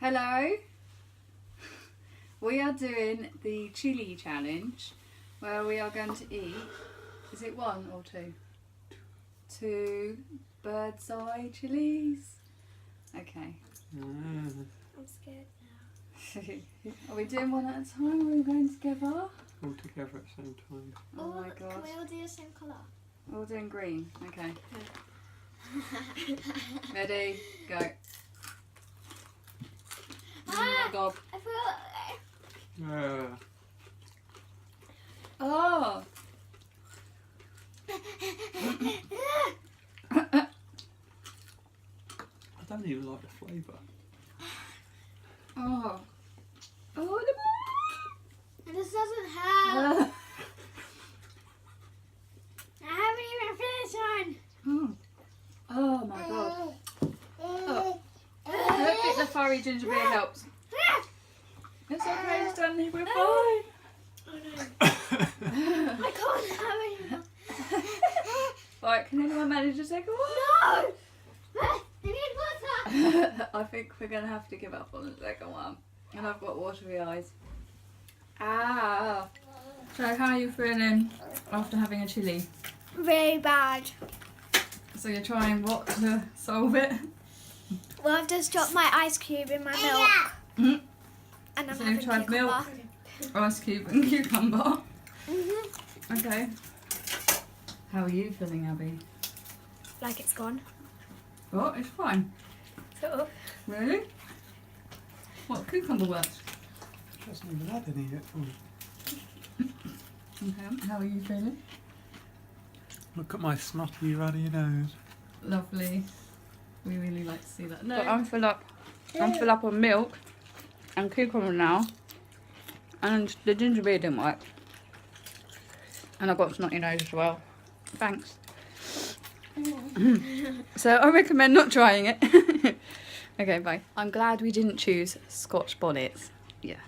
Hello. We are doing the chilli challenge where we are going to eat, is it one or two? Two bird's eye chillies. Okay. I'm scared now. Are we doing one at a time or are we going together? All together at the same time. Oh my Can gosh. we all do the same colour? We're all doing green. Okay. Ready? Go. Oh my god. I forgot. Oh! I don't even like the flavour. Oh. Oh, And this doesn't have. I haven't even finished one. Oh my god. Oh. Look at the furry ginger beer helps. It's okay, Stanley, we're fine. Oh no. I can't have any more. Right, can anyone manage to take a one? No! I need water! I think we're going to have to give up on the second one. And I've got watery eyes. Ah. So how are you feeling after having a chilli? Really bad. So you're trying what to solve it? Well, I've just dropped my ice cube in my milk. Mhm. And I'm So having you've tried cucumber. milk, ice cube and cucumber. Mhm. Okay. How are you feeling, Abby? Like it's gone. Oh, it's fine. Sort of. Really? What, cucumber works? Oh. Hasn't even had any yet. Okay, how are you feeling? Look at my snotty ruddy nose. Lovely. We really like to see that. No. But I'm full up on milk and cucumber now. And the ginger beer didn't work. And I've got a snotty nose as well. Thanks. So I recommend not trying it. Okay, bye. I'm glad we didn't choose Scotch bonnets. Yeah.